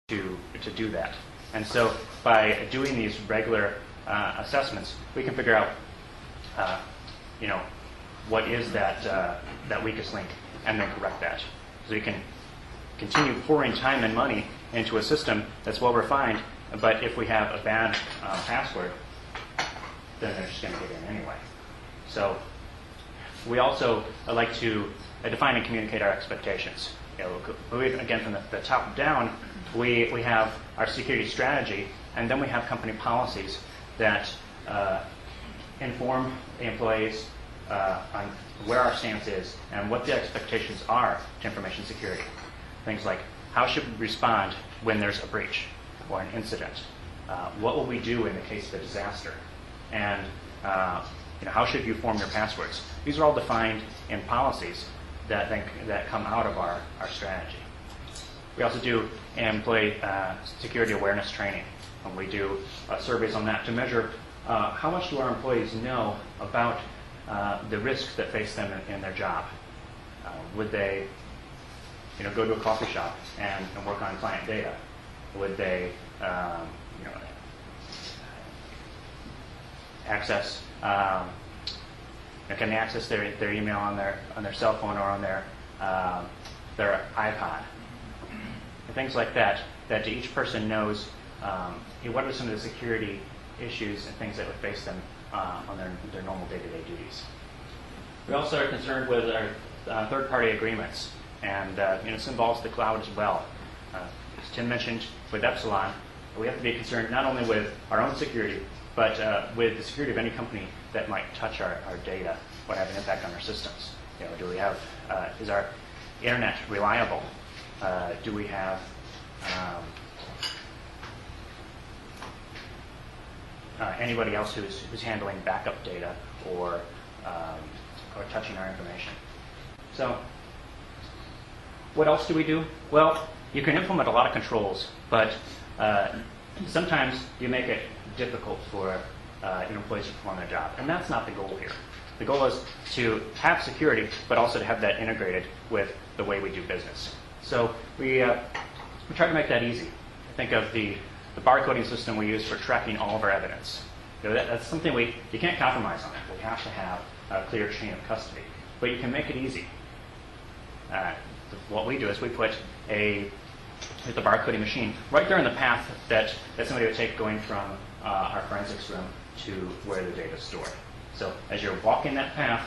to do that. And so by doing these regular assessments, we can figure out, what is that weakest link, and then correct that. So you can continue pouring time and money into a system that's well refined, but if we have a bad password, then they're just going to get in anyway. So we also like to define and communicate our expectations. Again, from the top down, we have our security strategy, and then we have company policies that inform the employees on where our stance is and what the expectations are to information security. Things like, how should we respond when there's a breach or an incident? What will we do in the case of a disaster? And how should you form your passwords? These are all defined in policies that come out of our strategy. We also do employee security awareness training, and we do surveys on that to measure how much do our employees know about the risks that face them in their job. Would they go to a coffee shop and work on client data? Would they access can they access their email on their cell phone or on their iPod? And things like that each person knows what are some of the security issues and things that would face them on their normal day-to-day duties. We also are concerned with our third-party agreements, and this involves the cloud as well. As Tim mentioned, with Epsilon, we have to be concerned not only with our own security, but with the security of any company that might touch our data or have an impact on our systems. Do we have, is our internet reliable? Do we have anybody else who's handling backup data or touching our information? So what else do we do? Well, you can implement a lot of controls, but sometimes you make it difficult for employees to perform their job, and that's not the goal here. The goal is to have security, but also to have that integrated with the way we do business. So we try to make that easy. Think of the barcoding system we use for tracking all of our evidence. That's something you can't compromise on. We have to have a clear chain of custody, but you can make it easy. What we do is we put the barcoding machine right there in the path that somebody would take going from our forensics room to where the data is stored. So as you're walking that path,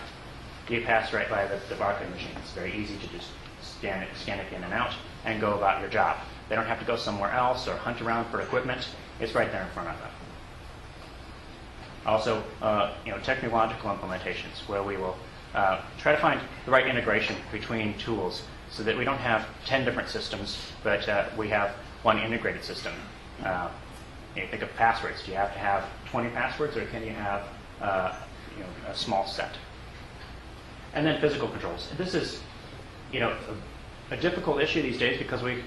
you pass right by the barcoding machine. It's very easy to just scan it in and out and go about your job. They don't have to go somewhere else or hunt around for equipment. It's right there in front of them. Also, technological implementations where we will try to find the right integration between tools so that we don't have 10 different systems, but we have one integrated system. Think of passwords. Do you have to have 20 passwords, or can you have a small set? And then physical controls. This is a difficult issue these days because we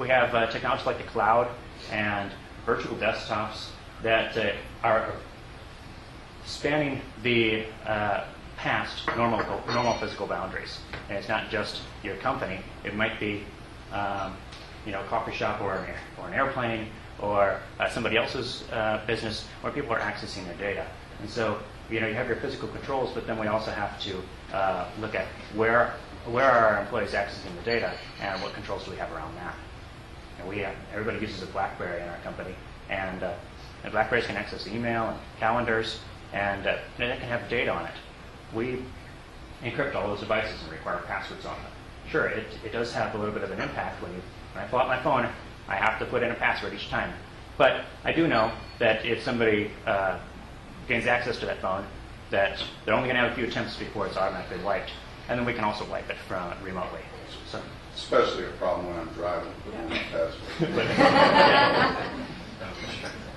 have technology like the cloud and virtual desktops that are spanning the past normal physical boundaries. And it's not just your company. It might be a coffee shop or an airplane or somebody else's business where people are accessing their data. And so you have your physical controls, but then we also have to look at where are our employees accessing the data and what controls do we have around that. Everybody uses a BlackBerry in our company, and BlackBerries can access email and calendars, and it can have data on it. We encrypt all those devices and require passwords on them. Sure, it does have a little bit of an impact when I pull out my phone, I have to put in a password each time. But I do know that if somebody gains access to that phone, that they're only going to have a few attempts before it's automatically wiped, and then we can also wipe it from remotely. So, especially a problem when I'm driving.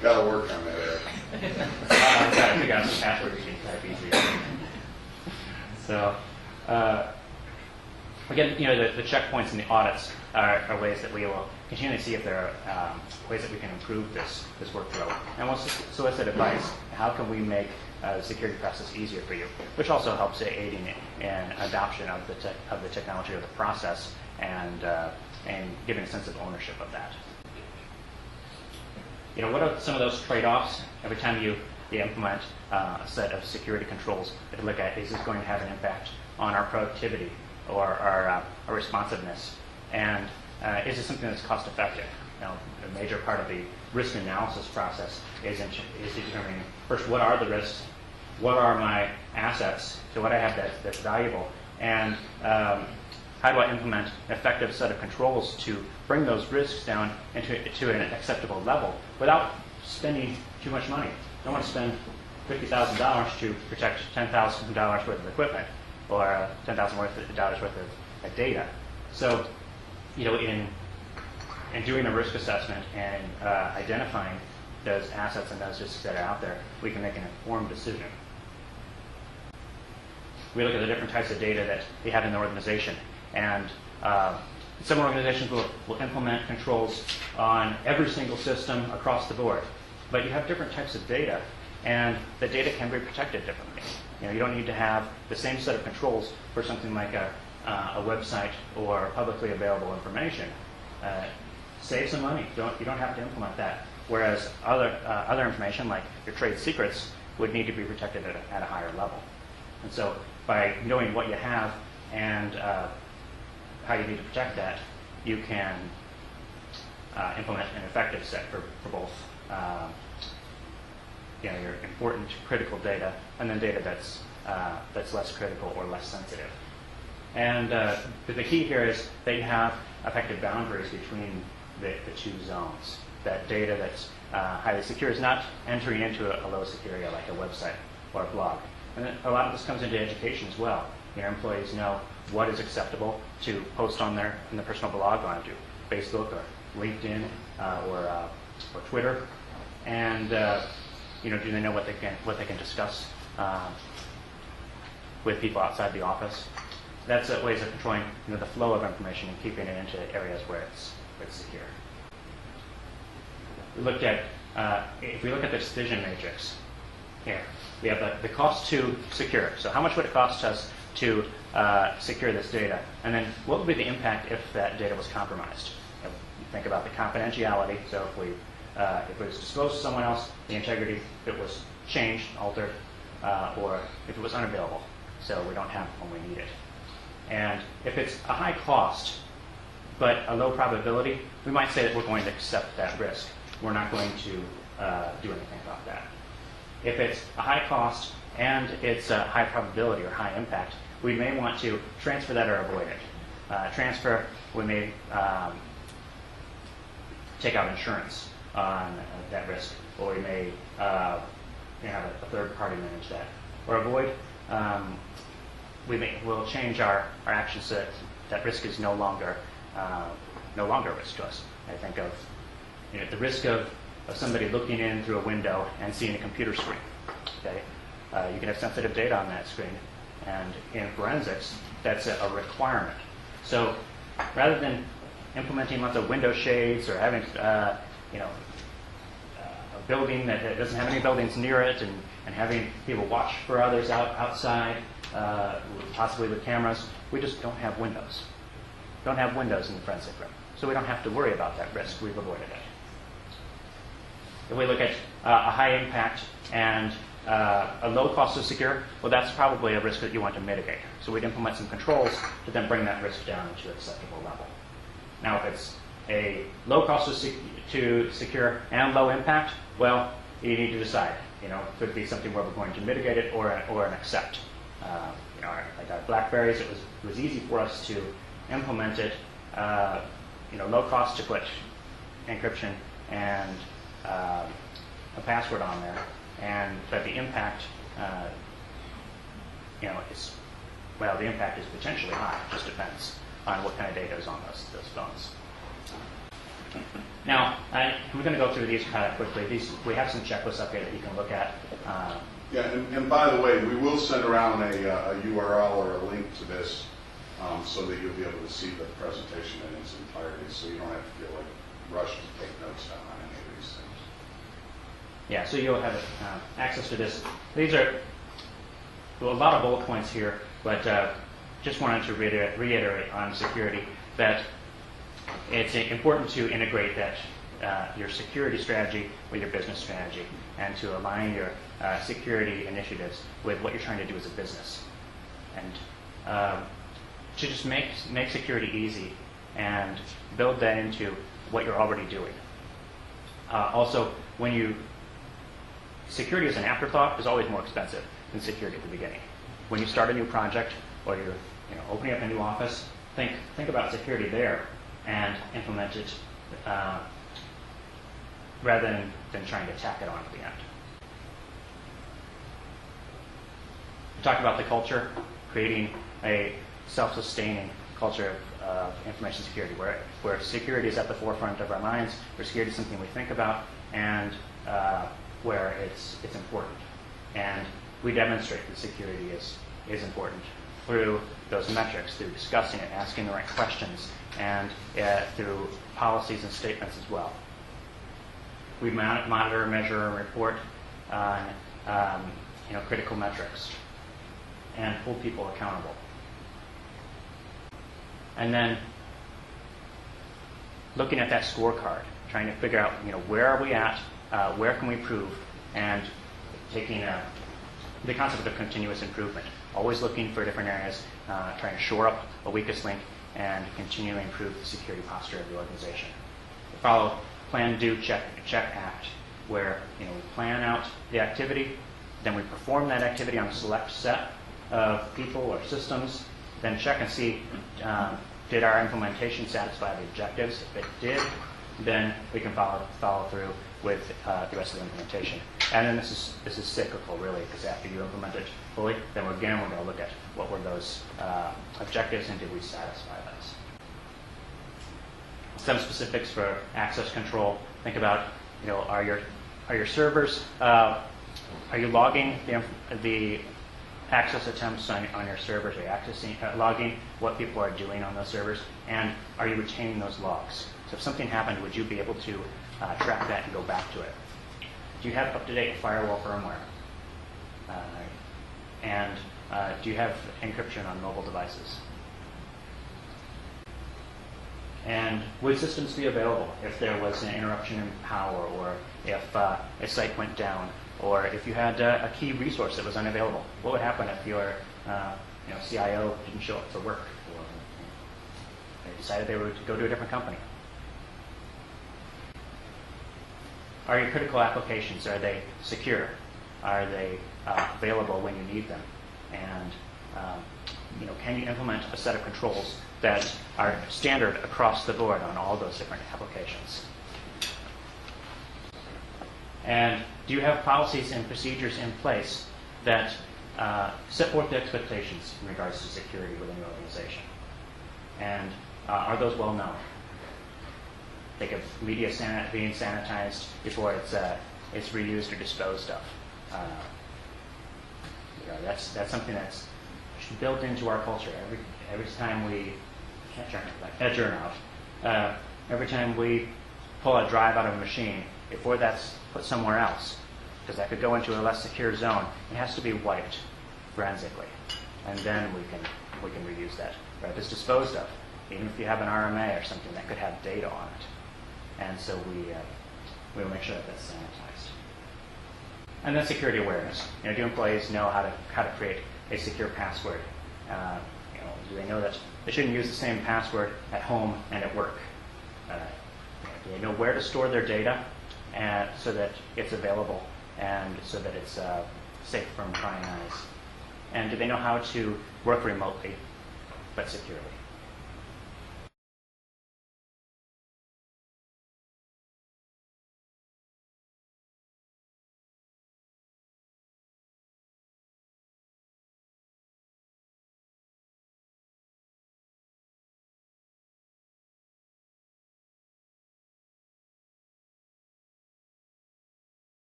Got to work on that area. I've got to figure out some passwords you can type easier. So, again, the checkpoints and the audits are ways that we will continue to see if there are ways that we can improve this workflow. And we'll solicit advice. How can we make the security process easier for you? Which also helps aiding in adoption of the technology or the process and and giving a sense of ownership of that. What are some of those trade-offs? Every time you implement a set of security controls, you have to look at, is this going to have an impact on our productivity or our responsiveness? And is this something that's cost effective? A major part of the risk analysis process is determining, first, what are the risks? What are my assets? So what I have that's valuable? And how do I implement an effective set of controls to bring those risks down to an acceptable level without spending too much money? I don't want to spend $50,000 to protect $10,000 worth of equipment or $10,000 worth of data. So, in doing a risk assessment and identifying those assets and those risks that are out there, we can make an informed decision. We look at the different types of data that we have in the organization, and some organizations will implement controls on every single system across the board. But you have different types of data, and the data can be protected differently. You don't need to have the same set of controls for something like a website or publicly available information. Save some money. You don't have to implement that. Whereas other information, like your trade secrets, would need to be protected at a higher level. And so by knowing what you have and how you need to protect that, you can implement an effective set for both your important critical data and then data that's less critical or less sensitive. And the key here is that you have effective boundaries between the two zones. That data that's highly secure is not entering into a low secure area like a website or a blog. And then a lot of this comes into education as well. Your employees know what is acceptable to post on their personal blog onto Facebook or LinkedIn or Twitter, and do they know what they can discuss with people outside the office? That's ways of controlling the flow of information and keeping it into areas where it's secure. We looked at if we look at the decision matrix here, we have the cost to secure. So how much would it cost us to secure this data? And then what would be the impact if that data was compromised? You think about the confidentiality. So if it was disclosed to someone else, the integrity, if it was changed, altered, or if it was unavailable, so we don't have it when we need it. And if it's a high cost but a low probability, we might say that we're going to accept that risk. We're not going to do anything about that. If it's a high cost and it's a high probability or high impact, we may want to transfer that or avoid it. We may take out insurance on that risk, or we may have a third party manage that. Or avoid, we'll change our actions so that risk is no longer a risk to us. I think of the risk of somebody looking in through a window and seeing a computer screen. Okay, you can have sensitive data on that screen, and in forensics, that's a requirement. So rather than implementing lots of window shades or having a building that doesn't have any buildings near it, and having people watch for others outside, possibly with cameras, we just don't have windows. Don't have windows in the forensic room, so we don't have to worry about that risk. We've avoided it. If we look at a high impact and a low cost to secure, well, that's probably a risk that you want to mitigate. So we'd implement some controls to then bring that risk down to an acceptable level. Now, if it's a low cost to secure and low impact, well, you need to decide. It could be something where we're going to mitigate it or an accept. Like our BlackBerries, it was easy for us to implement it. Low cost to put encryption and a password on there, but the impact, the impact is potentially high. It just depends on what kind of data is on those phones. Now, we're going to go through these kind of quickly. We have some checklists up here that you can look at. And by the way, we will send around a URL or a link to this so that you'll be able to see the presentation in its entirety, so you don't have to feel like rushed to take notes down on any of these things. Yeah, so you'll have access to this. These are a lot of bullet points here, but just wanted to reiterate on security that it's important to integrate that your security strategy with your business strategy, and to align your security initiatives with what you're trying to do as a business, and to just make security easy and build that into what you're already doing. Also, security as an afterthought is always more expensive than security at the beginning. When you start a new project or you're opening up a new office, think about security there and implement it rather than trying to tack it on at the end. We talked about the culture, creating a self-sustaining culture of information security, where security is at the forefront of our minds, where security is something we think about, and where it's important. And we demonstrate that security is important through those metrics, through discussing it, asking the right questions, and through policies and statements as well. We monitor, measure, and report on critical metrics and hold people accountable. And then looking at that scorecard, trying to figure out where are we at, where can we improve, and taking the concept of continuous improvement, always looking for different areas, trying to shore up a weakest link, and continually improve the security posture of the organization. We follow plan, do, check, act, where we plan out the activity, then we perform that activity on a select set of people or systems, then check and see did our implementation satisfy the objectives. If it did, then we can follow through with the rest of the implementation. And then this is cyclical, really, because after you implement it fully, then we're going to look at what were those objectives and did we satisfy those. Some specifics for access control. Think about, are your servers, are you logging the access attempts on your servers? Are you logging what people are doing on those servers? And are you retaining those logs? So if something happened, would you be able to track that and go back to it? Do you have up-to-date firewall firmware? And do you have encryption on mobile devices? And would systems be available if there was an interruption in power, or if a site went down, or if you had a key resource that was unavailable? What would happen if your CIO didn't show up for work, or they decided they would go to a different company? Are your critical applications, are they secure? Are they available when you need them? And can you implement a set of controls that are standard across the board on all those different applications? And do you have policies and procedures in place that set forth the expectations in regards to security within your organization? And are those well known? Think of media being sanitized before it's reused or disposed of. That's something that's built into our culture. Every time we every time we pull a drive out of a machine, before that's put somewhere else, because that could go into a less secure zone, it has to be wiped forensically, and then we can reuse that. Or if it's disposed of, even if you have an RMA or something that could have data on it, and so we will make sure that that's sanitized. And then security awareness. Do employees know how to create a secure password? Do they know that they shouldn't use the same password at home and at work? Do they know where to store their data, and so that it's available and so that it's safe from prying eyes? And do they know how to work remotely but securely?